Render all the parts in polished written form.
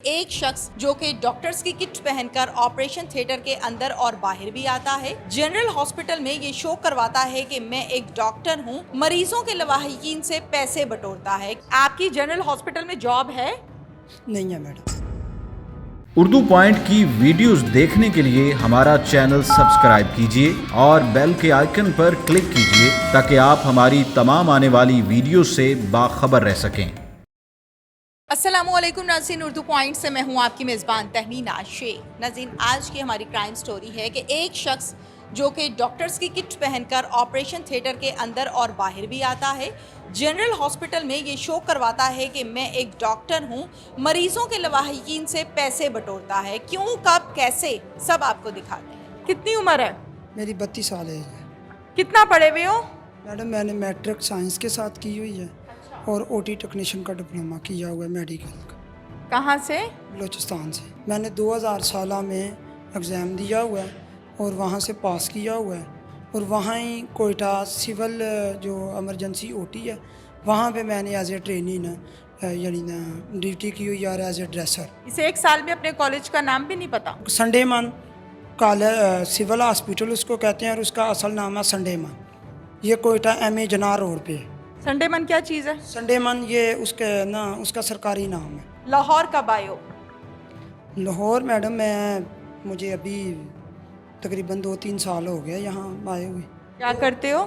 एक शख्स जो कि डॉक्टर्स की किट पहनकर ऑपरेशन थिएटर के अंदर और बाहर भी आता है। जनरल हॉस्पिटल में ये शो करवाता है कि मैं एक डॉक्टर हूँ, मरीजों के लवाहिकीन से पैसे बटोरता है। आपकी जनरल हॉस्पिटल में जॉब है? नहीं है मैडम। उर्दू पॉइंट की वीडियोस देखने के लिए हमारा चैनल सब्सक्राइब कीजिए और बेल के आइकन पर क्लिक कीजिए ताकि आप हमारी तमाम आने वाली वीडियो से बाखबर रह सकें। अस्सलामुअलैकुम नाज़रीन, उर्दू पॉइंट से मैं हूँ आपकी मेज़बान तहमीना शेख। नाज़रीन, आज की हमारी क्राइम स्टोरी है कि एक शख्स जो कि डॉक्टर्स की किट पहनकर ऑपरेशन थिएटर के अंदर और बाहर भी आता है। जनरल हॉस्पिटल में ये शो करवाता है कि मैं एक डॉक्टर हूँ, मरीजों के लवाहिकीन से पैसे बटोरता है। क्यों, कब, कैसे, सब आपको दिखाते हैं। कितनी उम्र है? मेरी 32 साल है। कितना पढ़े हुए हो? मैडम मैंने मैट्रिक साइंस के साथ की हुई है और ओटी टेक्नीशियन का डिप्लोमा किया हुआ है मेडिकल का। कहाँ से? बलूचिस्तान से। मैंने 2016 में एग्ज़ाम दिया हुआ है और वहाँ से पास किया हुआ है और वहाँ ही कोयटा सिविल जो इमरजेंसी ओटी है वहाँ पे मैंने एज ए ट्रेनी ना यानी ना ड्यूटी की हुई और एज ए ड्रेसर। इसे एक साल में अपने कॉलेज का नाम भी नहीं पता? संडे मन कॉलेज सिविल हॉस्पिटल उसको कहते हैं और उसका असल नाम है संडे मन। ये कोयटा MA जनार रोड पे है। संडे मन क्या चीज़ है? संडे मन ये उसका सरकारी नाम है। लाहौर कब आए हो? लाहौर मैडम मुझे अभी तकरीबन 2-3 साल हो गए यहाँ आए हुए। क्या करते हो?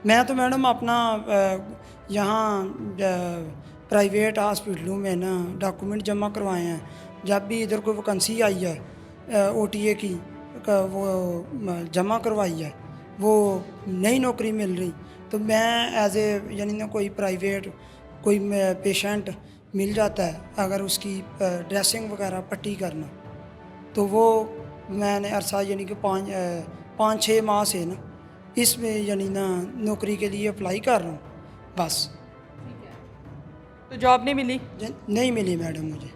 मैं तो मैडम अपना यहाँ प्राइवेट हॉस्पिटलों में ना डॉक्यूमेंट जमा करवाए हैं। जब भी इधर कोई वैकेंसी आई है OTA की वो जमा करवाई है, वो नई नौकरी मिल रही, तो मैं एज ए यानी ना कोई प्राइवेट कोई पेशेंट मिल जाता है अगर उसकी ड्रेसिंग वगैरह पट्टी करना, तो वो मैंने अरसा यानी कि 5-6 माह से ना इसमें यानी ना नौकरी के लिए अप्लाई कर रहा हूँ बस। तो जॉब नहीं मिली? नहीं मिली मैडम मुझे।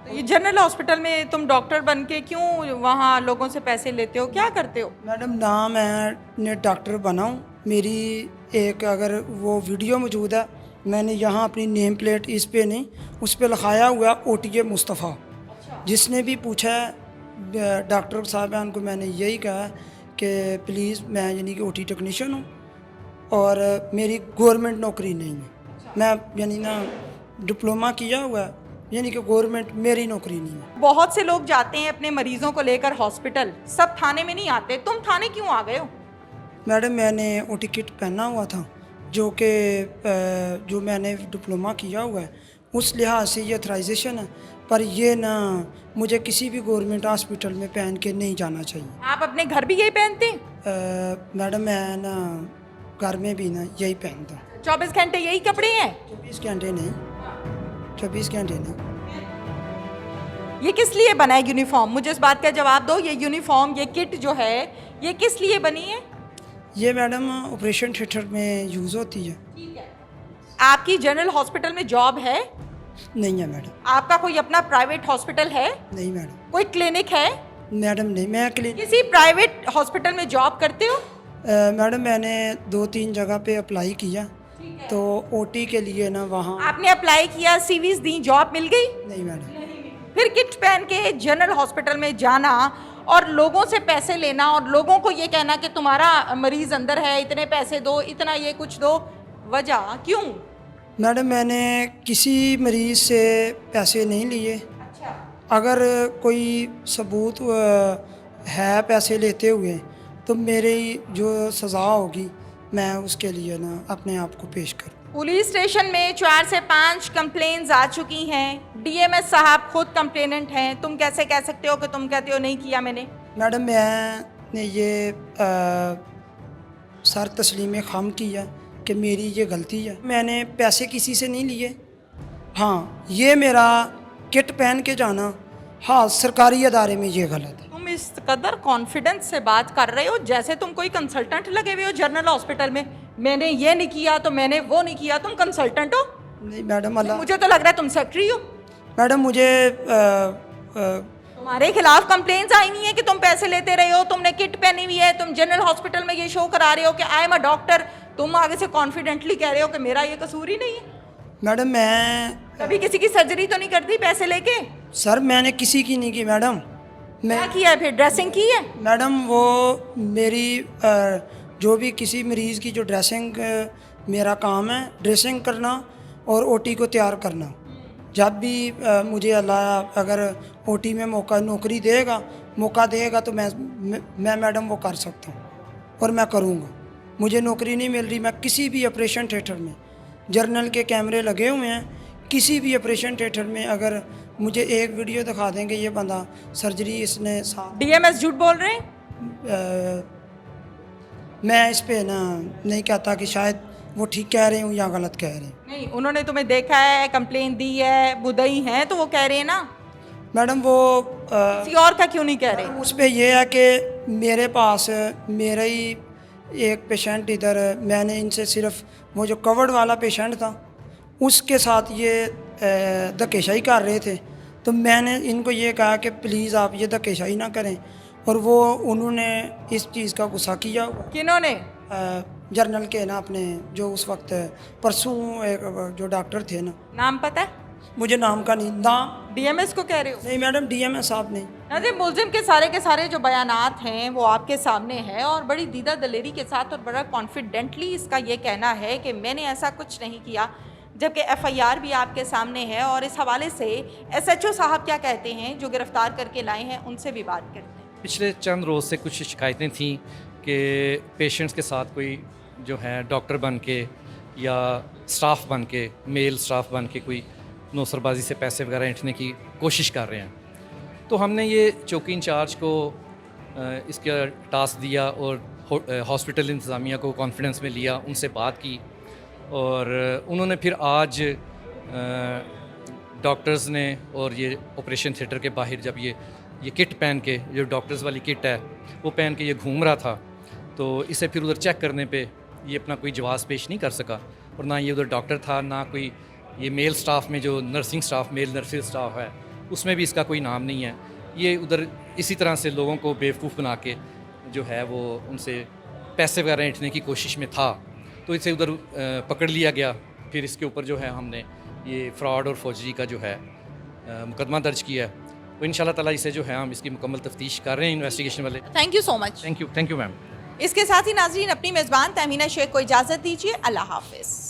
तो ये जनरल हॉस्पिटल में तुम डॉक्टर बन के क्यों वहाँ लोगों से पैसे लेते हो, क्या करते हो? मैडम ना मैं डॉक्टर बना हूँ। मेरी एक अगर वो वीडियो मौजूद है, मैंने यहाँ अपनी नेम प्लेट इस पे नहीं उस पे लिखाया हुआ OTA मुस्तफ़ा। जिसने भी पूछा है डॉक्टर साहबान को मैंने यही कहा कि प्लीज़ मैं यानी कि OT टेक्नीशियन हूँ और मेरी गवर्नमेंट नौकरी नहीं है। मैं यानी ना डिप्लोमा किया हुआ है, यानी कि गवर्नमेंट मेरी नौकरी नहीं है। बहुत से लोग जाते हैं अपने मरीजों को लेकर हॉस्पिटल, सब थाने में नहीं आते। तुम थाने क्यों आ गए हो? मैडम मैंने OT किट पहना हुआ था जो मैंने डिप्लोमा किया हुआ है, उस लिहाज से ये ऑथराइजेशन है, पर ये ना मुझे किसी भी गवर्नमेंट हॉस्पिटल में पहन के नहीं जाना चाहिए। आप अपने घर भी यही पहनते हैं? मैडम मैं ना घर में भी ना यही पहनता हूँ। 24 घंटे यही कपड़े हैं? 24 घंटे नहीं, 24 घंटे नहीं। ये किस लिए बना है यूनिफॉर्म? मुझे इस बात का जवाब दो। ये यूनिफॉर्म, ये किट जो है, ये किस लिए बनी है? ये मैडम ऑपरेशन थिएटर में यूज़ होती है। आपकी जनरल हॉस्पिटल में जॉब है? नहीं है मैडम। आपका कोई अपना प्राइवेट हॉस्पिटल है? नहीं मैडम। कोई क्लिनिक है? मैडम नहीं, मैं किसी प्राइवेट हॉस्पिटल में जॉब करते हो? मैडम मैंने 2-3 जगह पे अप्लाई किया, तो OT के लिए ना वहाँ। आपने अप्लाई किया, CVs दी, जॉब मिल गई? नहीं मैडम। फिर किट पहन के जनरल हॉस्पिटल में जाना और लोगों से पैसे लेना और लोगों को ये कहना कि तुम्हारा मरीज अंदर है, इतने पैसे दो, इतना ये कुछ दो, वजह क्यों? मैडम मैंने किसी मरीज से पैसे नहीं लिए। अगर कोई सबूत है पैसे लेते हुए तो मेरी जो सज़ा होगी मैं उसके लिए ना अपने आप को पेश करूँ। पुलिस स्टेशन में 4 से 5 कंप्लेंट्स आ चुकी हैं। DMS साहब खुद कंप्लेनेंट हैं। तुम कैसे कह सकते हो कि तुम कहते हो नहीं किया मैंने? मैडम मैंने ये सर तस्लीम ख़म किया कि मेरी ये गलती है। मैंने पैसे किसी से नहीं लिए। हाँ, ये मेरा किट पहन के जाना, हाँ, सरकारी अदारे में ये गलत है। तुम इस कदर कॉन्फिडेंस से बात कर रहे हो जैसे तुम कोई कंसल्टेंट लगे हुए हो जनरल हॉस्पिटल में। मैंने ये नहीं किया तो मैंने वो नहीं किया। तुम कंसल्टेंट हो? नहीं मैडम, अल्लाह। मुझे तो लग रहा है तुम सेक्रेटरी हो। मैडम मुझे तुम्हारे खिलाफ कंप्लेंट्स आई नहीं है कि तुम पैसे लेते रहे हो, तुमने किट पहनी हुई है, तुम जनरल हॉस्पिटल में ये शो करा रहे हो कि आई एम अ डॉक्टर। तुम आगे से कॉन्फिडेंटली कह रहे हो कि मेरा ये कसूर ही नहीं है। मैडम मैं कभी किसी की सर्जरी तो नहीं कर दी पैसे लेके? सर मैंने किसी की नहीं की मैडम। मैं क्या किया है फिर? ड्रेसिंग की है? मैडम वो मेरी जो भी किसी मरीज़ की जो ड्रेसिंग मेरा काम है ड्रेसिंग करना और ओटी को तैयार करना। जब भी मुझे अल्लाह अगर ओटी में नौकरी मौका देगा तो मैं मैडम वो कर सकता हूँ और मैं करूँगा। मुझे नौकरी नहीं मिल रही, मैं किसी भी ऑपरेशन थिएटर में जर्नल के कैमरे लगे हुए हैं, किसी भी ऑपरेशन थिएटर में अगर मुझे एक वीडियो दिखा देंगे ये बंदा सर्जरी इसने डीएमएस झूठ बोल रहे हैं? मैं इस पे ना नहीं कहता कि शायद वो ठीक कह रहे हूँ या गलत कह रहे हैं। नहीं, उन्होंने तुम्हें देखा है, कंप्लेन दी है, मुद्दई हैं, तो वो कह रहे हैं ना। मैडम वो किसी और का क्यों नहीं कह रहे? उस पे ये है कि मेरे पास मेरा ही एक पेशेंट इधर, मैंने इनसे सिर्फ वो जो कवर्ड वाला पेशेंट था उसके साथ ये धक्केशाही कर रहे थे, तो मैंने इनको ये कहा कि प्लीज़ आप ये धक्केशाही ना करें, और वो उन्होंने इस चीज़ का गुस्सा किया। किन्होंने? जर्नल के ना अपने जो उस वक्त परसों एक जो डॉक्टर थे ना, नाम पता है? मुझे नाम का नहीं, नाम डीएमएस को कह रहे हो? नहीं मैडम, डीएमएस साहब नहीं। नाज़रीन, मुलजिम के सारे जो बयानात हैं वो आपके सामने हैं और बड़ी दीदा दलेरी के साथ और बड़ा कॉन्फिडेंटली इसका ये कहना है कि मैंने ऐसा कुछ नहीं किया, जबकि एफआईआर भी आपके सामने है। और इस हवाले से एसएचओ साहब क्या कहते हैं जो गिरफ्तार करके लाए हैं, उनसे भी बात करते हैं। पिछले चंद रोज़ से कुछ शिकायतें थीं कि पेशेंट्स के साथ कोई जो है डॉक्टर बन के या स्टाफ बन के, मेल स्टाफ बन के कोई नौसरबाजी से पैसे वगैरह ऐंठने की कोशिश कर रहे हैं। तो हमने ये चौकी इंचार्ज को इसका टास्क दिया और हॉस्पिटल इंतज़ामिया को कॉन्फिडेंस में लिया, उनसे बात की, और उन्होंने फिर आज डॉक्टर्स ने और ये ऑपरेशन थिएटर के बाहर जब ये किट पहन के, जो डॉक्टर्स वाली किट है वो पहन के ये घूम रहा था, तो इसे फिर उधर चेक करने पे ये अपना कोई जवाब पेश नहीं कर सका, और ना ये उधर डॉक्टर था, ना कोई ये मेल स्टाफ में जो nursing staff, male nursing staff है उसमें भी इसका कोई नाम नहीं है। ये उधर इसी तरह से लोगों को बेवकूफ़ बना के जो है वो उनसे पैसे वगैरह ऐंठने की कोशिश में था, तो इसे उधर पकड़ लिया गया। फिर इसके ऊपर जो है हमने ये फ्रॉड और फौजरी का जो है मुकदमा दर्ज किया है। तो इंशाल्लाह ताला इसे जो है हम इसकी मुकम्मल तफ्तीश कर रहे हैं इन्वेस्टिगेशन वाले। Thank you so much. Thank you ma'am. इसके साथ ही नाजरीन अपनी मेज़बान तहमीना शेख को इजाज़त दीजिए। अल्लाह हाफिज़।